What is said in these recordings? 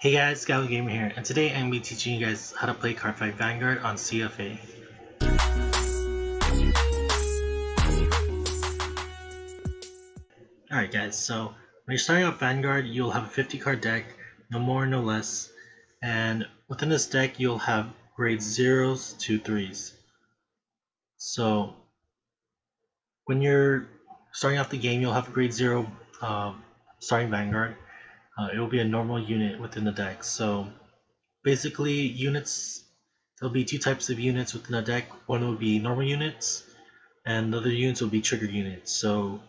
Hey guys, GallivantGamer here, and today I'm going to be teaching you guys how to play Cardfight Vanguard on CFA. Alright guys, so when you're starting off Vanguard, you'll have a 50 card deck, no more, no less, and within this deck you'll have grades 0s to 3s. So when you're starting off the game, you'll have a grade 0 starting Vanguard. It will be a normal unit within the deck. So basically, units, there'll be two types of units within a deck. One will be normal units, and the other units will be trigger units. So,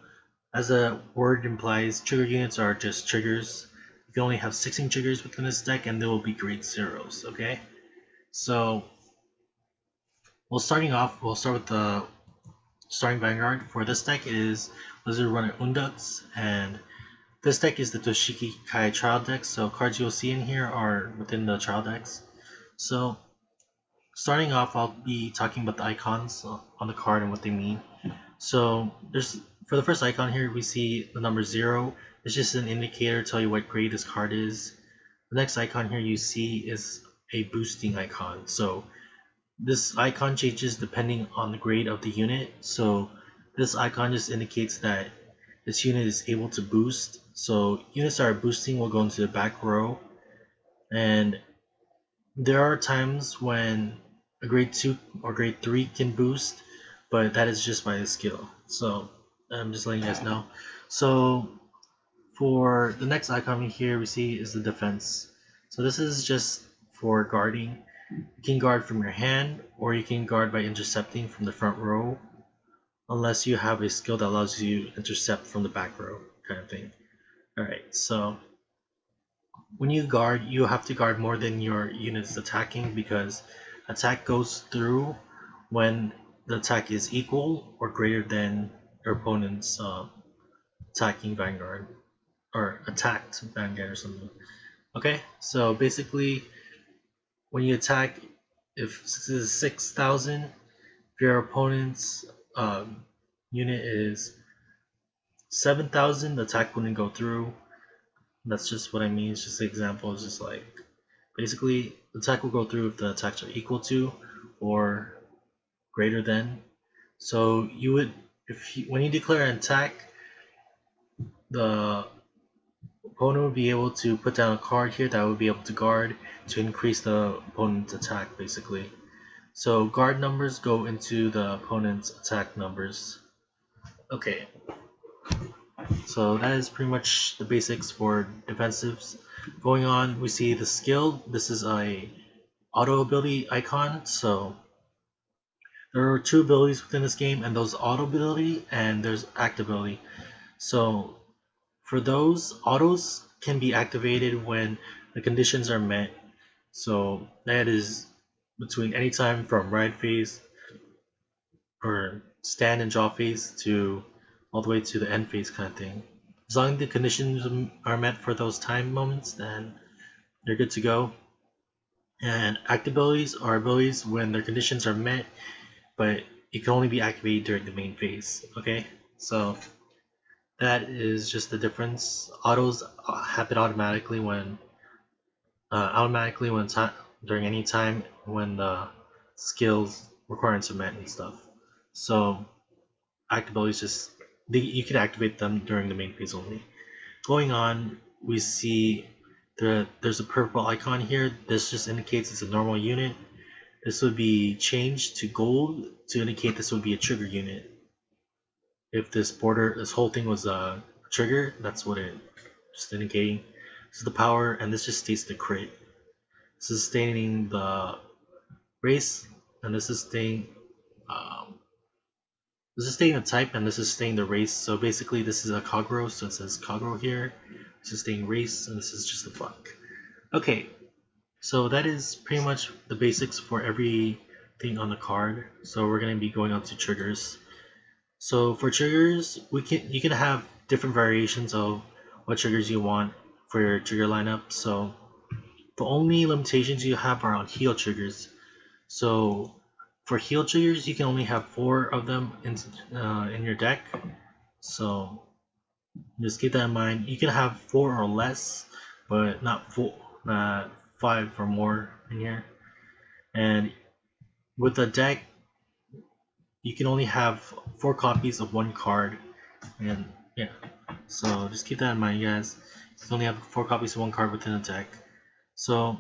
as the word implies, trigger units are just triggers. You can only have 16 triggers within this deck, and they will be grade 0s, okay? So, we'll start with the starting Vanguard. For this deck, it is Lizard Runner Undux, and this deck is the Toshiki Kai trial deck, so cards you'll see in here are within the trial decks. So, starting off, I'll be talking about the icons on the card and what they mean. So, for the first icon here, we see the number 0. It's just an indicator to tell you what grade this card is. The next icon here you see is a boosting icon. So, this icon changes depending on the grade of the unit. So, this icon just indicates that this unit is able to boost. So units that are boosting will go into the back row, and there are times when a grade 2 or grade 3 can boost, but that is just by the skill. So I'm just letting you guys know. So for the next icon here we see is the defense. So this is just for guarding. You can guard from your hand, or you can guard by intercepting from the front row, unless you have a skill that allows you to intercept from the back row, kind of thing. Alright, so when you guard, you have to guard more than your unit's attacking, because attack goes through when the attack is equal or greater than your opponent's attacking Vanguard, or attacked Vanguard or something. Okay, so basically when you attack, if this is 6,000, if your opponent's unit is 7,000, the attack wouldn't go through. That's just what I mean. It's just an example. It's just like, basically, the attack will go through if the attacks are equal to or greater than. So you would, when you declare an attack, the opponent would be able to put down a card here that would be able to guard to increase the opponent's attack, basically. So guard numbers go into the opponent's attack numbers. Okay. So that is pretty much the basics for defensives. Going on, we see the skill. This is a auto ability icon. So there are two abilities within this game, and those auto ability and there's act ability. So for those, autos can be activated when the conditions are met. So that is between any time from ride phase or stand and draw phase to all the way to the end phase, kind of thing. As long as the conditions are met for those time moments, then they're good to go. And act abilities are abilities when their conditions are met, but it can only be activated during the main phase. Okay, so that is just the difference. Autos happen automatically when during any time when the skills requirements are met and stuff. So act abilities just, you can activate them during the main phase only. Going on, we see there's a purple icon here. This just indicates it's a normal unit. This would be changed to gold to indicate this would be a trigger unit. If this whole thing was a trigger, that's what it's just indicating. This is the power, and this just states the crit. This is stating the race, and this is stating the type, and this is stating the race. So basically this is a Kagro, so it says Kagro here. This is stating race, and this is just the fuck. Okay, so that is pretty much the basics for everything on the card. So we're going to be going on to triggers. So for triggers, you can have different variations of what triggers you want for your trigger lineup. So the only limitations you have are on heal triggers. So for heal triggers, you can only have 4 of them in your deck. So just keep that in mind. You can have 4 or less, but not 4. 5 or more in here. And with the deck, you can only have 4 copies of one card, and yeah, so just keep that in mind, guys. You can only have 4 copies of one card within a deck. So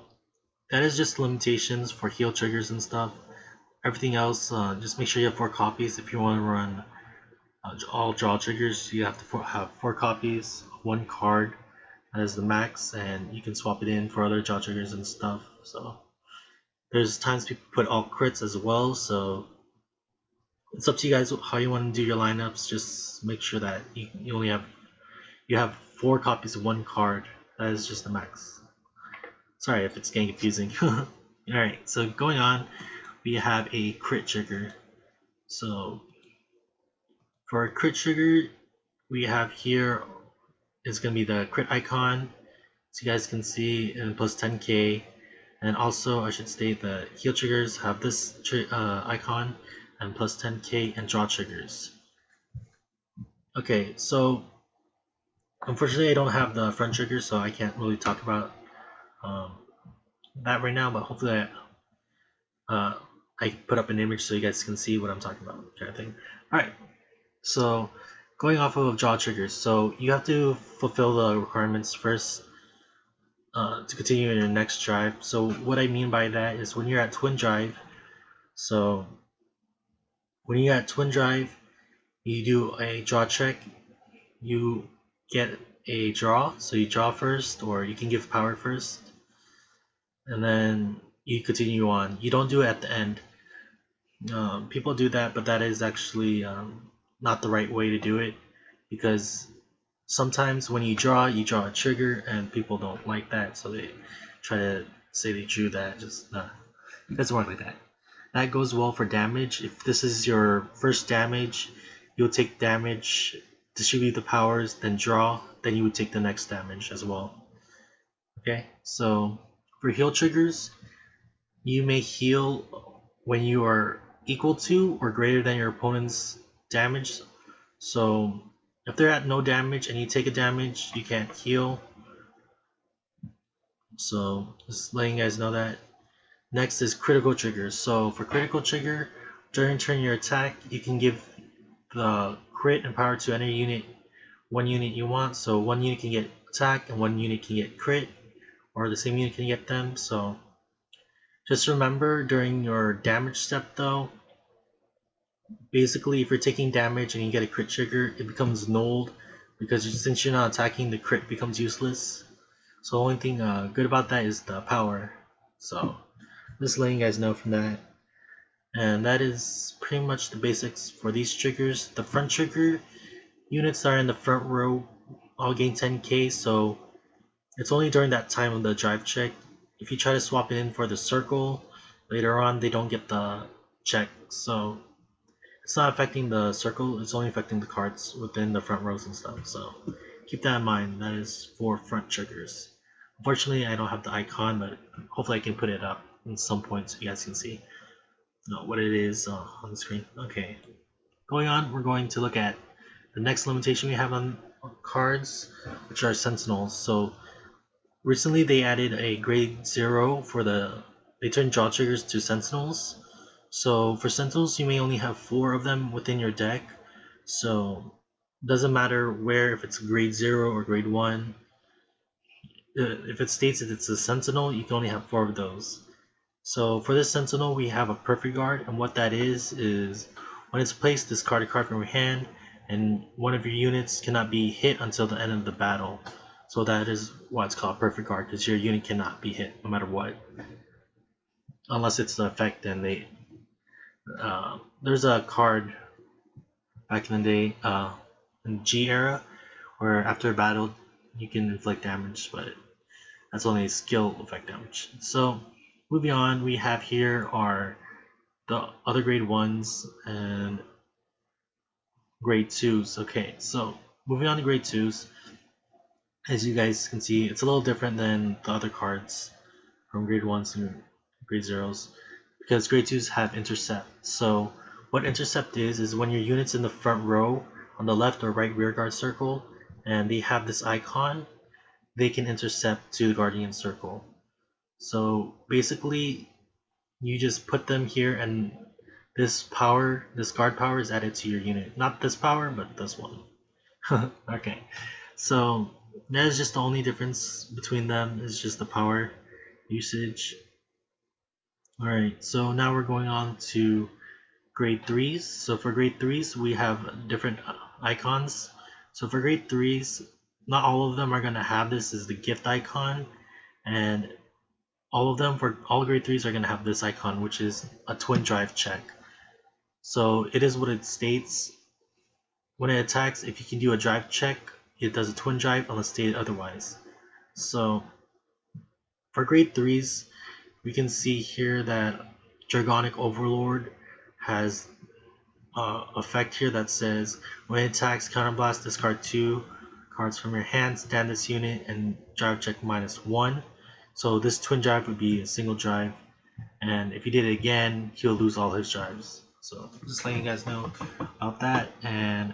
that is just limitations for heal triggers and stuff. Everything else, just make sure you have 4 copies. If you want to run all draw triggers, you have to have 4 copies of one card. That is the max, and you can swap it in for other draw triggers and stuff. So there's times people put all crits as well, so it's up to you guys how you want to do your lineups. Just make sure that you only have 4 copies of one card. That is just the max. Sorry if it's getting confusing. Alright, so going on, we have a crit trigger. So for a crit trigger, we have here is going to be the crit icon, so you guys can see, and plus 10k. And also I should state that heal triggers have this icon and plus 10k, and draw triggers. Okay, so unfortunately I don't have the front trigger, so I can't really talk about that right now, but hopefully I put up an image so you guys can see what I'm talking about, kind of thing. Alright, so going off of draw triggers, so you have to fulfill the requirements first to continue in your next drive. So what I mean by that is when you're at twin drive, so when you're at twin drive, you do a draw check, you get a draw, so you draw first, or you can give power first, and then you continue on. You don't do it at the end. People do that, but that is actually not the right way to do it, because sometimes when you draw a trigger, and people don't like that, so they try to say they drew that. Just it doesn't work like that. That goes well for damage. If this is your first damage, you'll take damage, distribute the powers, then draw, then you would take the next damage as well. Okay, so for heal triggers, you may heal when you are equal to or greater than your opponent's damage. So if they're at no damage and you take a damage, you can't heal. So just letting you guys know that. Next is critical triggers. So for critical trigger, during turn your attack, you can give the crit and power to any unit, one unit you want. So one unit can get attack and one unit can get crit, or the same unit can get them. So just remember during your damage step though, basically if you're taking damage and you get a crit trigger, it becomes nulled, because since you're not attacking, the crit becomes useless. So the only thing good about that is the power. So just letting you guys know from that. And that is pretty much the basics for these triggers. The front trigger units are in the front row, all gain 10k, so it's only during that time of the drive check. If you try to swap it in for the circle later on, they don't get the check, so it's not affecting the circle, it's only affecting the cards within the front rows and stuff. So keep that in mind. That is for front triggers. Unfortunately I don't have the icon, but hopefully I can put it up at some point so you guys can see what it is on the screen. Okay, going on, we're going to look at the next limitation we have on cards, which are Sentinels. So recently they added a grade 0 for they turned draw triggers to Sentinels. So for Sentinels, you may only have 4 of them within your deck. So it doesn't matter where, if it's grade 0 or grade 1. If it states that it's a Sentinel, you can only have 4 of those. So for this Sentinel, we have a Perfect Guard, and what that is when it's placed, discard a card from your hand, and one of your units cannot be hit until the end of the battle. So that is why it's called Perfect Guard, because your unit cannot be hit no matter what, unless it's the effect. And there's a card back in the day, in G era, where after a battle you can inflict damage, but that's only skill effect damage. So moving on, we have here are the other grade 1s and grade 2s. Okay, so moving on to grade 2s, as you guys can see, it's a little different than the other cards from grade 1s and grade 0s, because grade 2s have intercept. So what intercept is when your unit's in the front row on the left or right rear guard circle, and they have this icon, they can intercept to the guardian circle. So basically, you just put them here, and this power, this guard power, is added to your unit. Not this power, but this one. Okay, so that is just the only difference between them, is just the power usage. Alright, so now we're going on to grade 3s. So for grade 3s, we have different icons. So for grade 3s, not all of them are going to have this as the gift icon, and all of them, for all grade 3s, are going to have this icon, which is a twin drive check. So it is what it states. When it attacks, if you can do a drive check, it does a twin drive unless stated otherwise. So for grade 3s, we can see here that Dragonic Overlord has effect here that says when it attacks, counterblast, discard 2 cards from your hand, stand this unit, and drive check -1. So this twin drive would be a single drive, and if he did it again, he'll lose all his drives. So just letting you guys know about that. And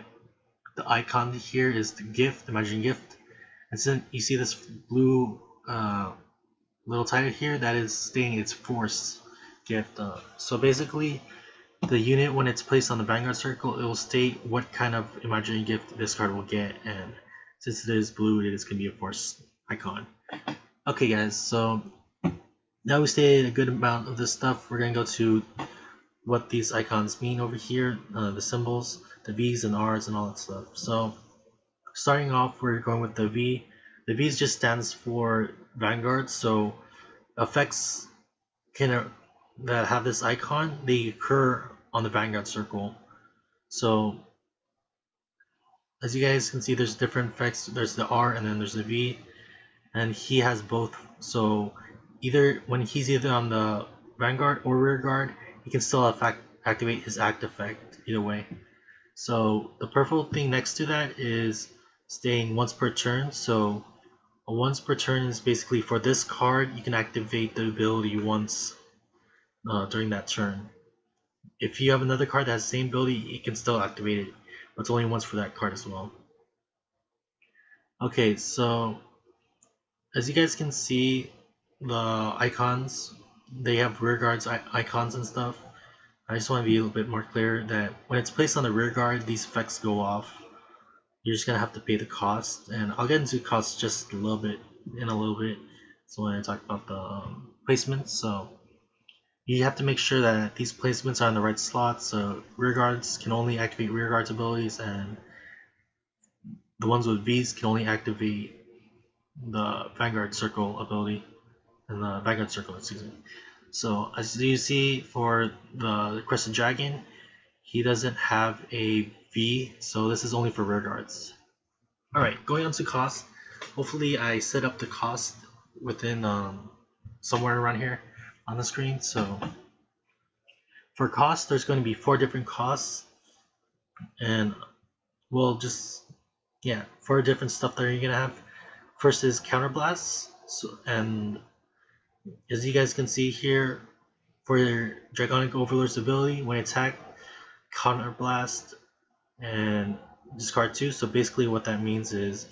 the icon here is the gift, imaginary gift. And then you see this blue little title here that is stating it's force gift. So basically, the unit, when it's placed on the Vanguard circle, it will state what kind of imaginary gift this card will get, and since it is blue, it is going to be a force icon. Okay guys, so now we stated a good amount of this stuff, we're going to go to what these icons mean over here, the symbols, the V's and R's and all that stuff. So starting off, we're going with the V. The V just stands for Vanguard, so effects that have this icon, they occur on the Vanguard circle. So as you guys can see, there's different effects. There's the R and then there's the V, and he has both. So when he's either on the Vanguard or rear guard, he can still activate his act effect either way. So the purple thing next to that is staying once per turn. So a once per turn is basically for this card, you can activate the ability once during that turn. If you have another card that has the same ability, you can still activate it, but it's only once for that card as well. Okay, so as you guys can see, the icons, they have rear guards icons and stuff. I just want to be a little bit more clear that when it's placed on the rear guard, these effects go off. You're just gonna have to pay the cost, and I'll get into costs just a little bit. So when I talk about the placements, so you have to make sure that these placements are in the right slots. So rear guards can only activate rear guards abilities, and the ones with V's can only activate the Vanguard circle ability, and the Vanguard circle, excuse me. So as you see, for the Crescent Dragon, he doesn't have a V, so this is only for rear guards. Alright, going on to cost. Hopefully I set up the cost within somewhere around here on the screen. So for cost, there's going to be 4 different costs, and we'll just 4 different stuff that you're gonna have. First is counterblast, and as you guys can see here, for your Dragonic Overlord's ability, when attack, counterblast and discard 2. So basically what that means is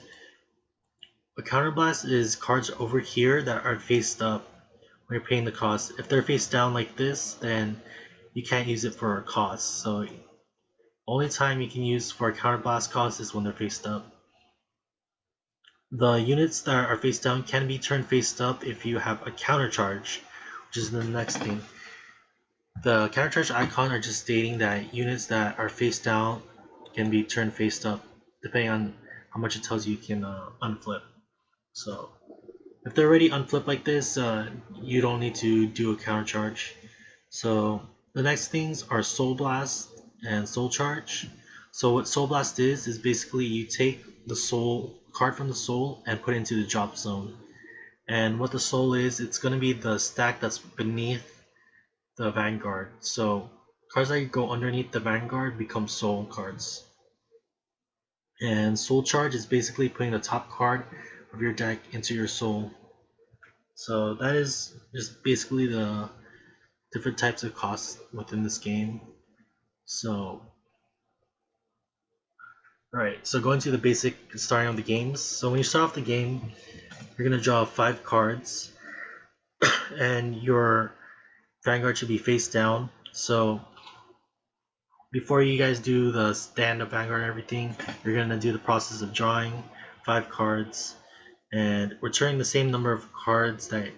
a counterblast is cards over here that are faced up when you're paying the cost. If they're face down like this, then you can't use it for a cost. So only time you can use for a counterblast cost is when they're faced up. The units that are face down can be turned face up if you have a counter charge, which is the next thing. The counter charge icon are just stating that units that are face down can be turned face up, depending on how much it tells you can unflip. So if they're already unflipped like this, you don't need to do a counter charge. So the next things are Soul Blast and Soul Charge. So what Soul Blast is basically you take the soul card from the soul and put it into the drop zone. And what the soul is, it's going to be the stack that's beneath the Vanguard. So cards that go underneath the Vanguard become soul cards. And Soul Charge is basically putting the top card of your deck into your soul. So that is just basically the different types of costs within this game. So alright, so going to the basic starting of the games. So when you start off the game, you're going to draw 5 cards. and your Vanguard should be face down. So before you guys do the stand up Vanguard and everything, you're gonna do the process of drawing 5 cards and returning the same number of cards that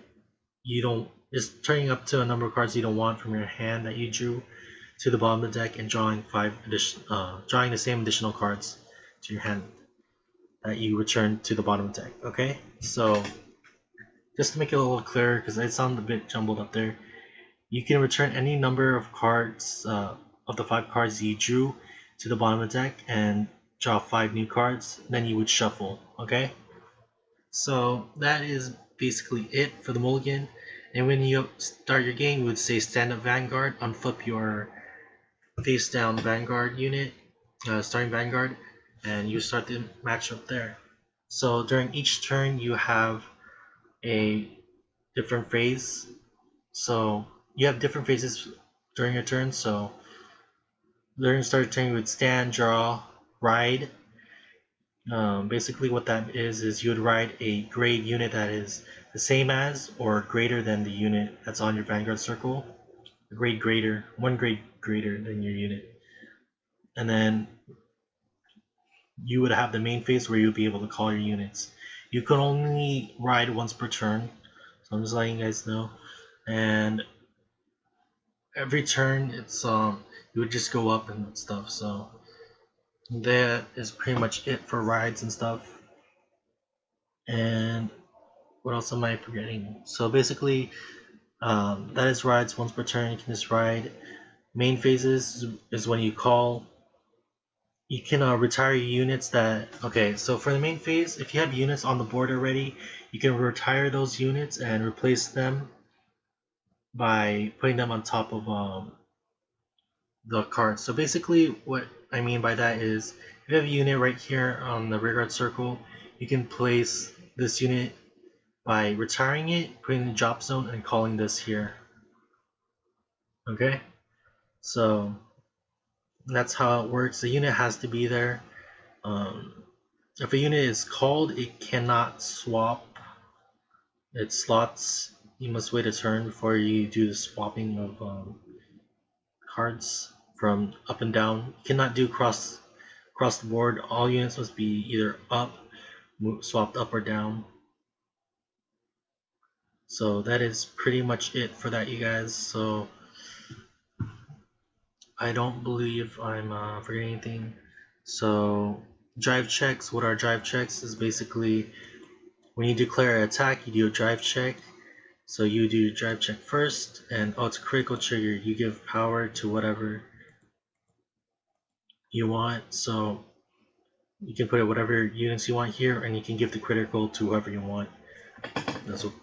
you don't, just turning up to a number of cards you don't want from your hand that you drew to the bottom of the deck, and drawing drawing the same additional cards to your hand that you return to the bottom of the deck. Okay, so just to make it a little clearer, because it sounded a bit jumbled up there, you can return any number of cards of the 5 cards you drew to the bottom of the deck and draw 5 new cards. Then you would shuffle. Okay, so that is basically it for the mulligan. And when you start your game, you would say stand up Vanguard, unflip your face down Vanguard unit, starting Vanguard, and you start the matchup there. So during each turn you have a different phase. So you have different phases during your turn. So during start of turn you would stand, draw, ride. Basically what that is you would ride a grade unit that is the same as or greater than the unit that's on your Vanguard circle. A grade greater, 1 grade greater than your unit. And then you would have the main phase where you'll be able to call your units. You can only ride once per turn, so I'm just letting you guys know. And every turn it's you would just go up and stuff. So that is pretty much it for rides and stuff. And what else am I forgetting? So basically that is rides once per turn. You can just ride. Main phases is when you call. You can retire units that, okay, so for the main phase, if you have units on the board already, you can retire those units and replace them by putting them on top of the card. So basically what I mean by that is, if you have a unit right here on the rearguard circle, you can place this unit by retiring it, putting it in the drop zone, and calling this here. Okay, so that's how it works. The unit has to be there. If a unit is called, it cannot swap its slots. You must wait a turn before you do the swapping of cards from up and down. You cannot do across the board. All units must be either up, swapped up or down. So that is pretty much it for that, you guys. So I don't believe I'm forgetting anything. So drive checks. What are drive checks? Is basically when you declare an attack, you do a drive check. So you do your drive check first, and it's a critical trigger. You give power to whatever you want. So you can put whatever units you want here, and you can give the critical to whoever you want. That's what,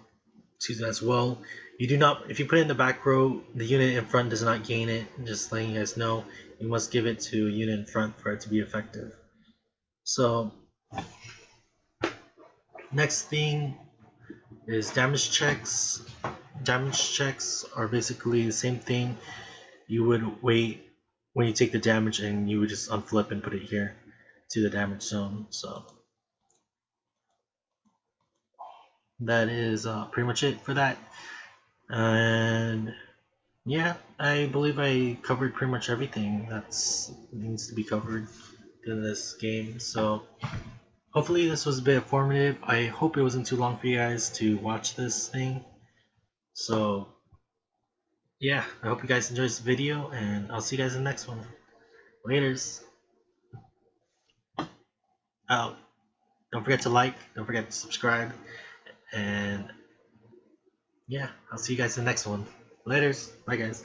as well. You do not, if you put it in the back row, the unit in front does not gain it. Just letting you guys know, you must give it to a unit in front for it to be effective. So next thing is damage checks. Damage checks are basically the same thing. You would wait when you take the damage, and you would just unflip and put it here to the damage zone. So that is pretty much it for that. And yeah, I believe I covered pretty much everything that needs to be covered in this game. So hopefully this was a bit informative. I hope it wasn't too long for you guys to watch this thing. So yeah, I hope you guys enjoyed this video, and I'll see you guys in the next one. Laters. Out. Don't forget to like, don't forget to subscribe, and yeah, I'll see you guys in the next one. Laters. Bye guys.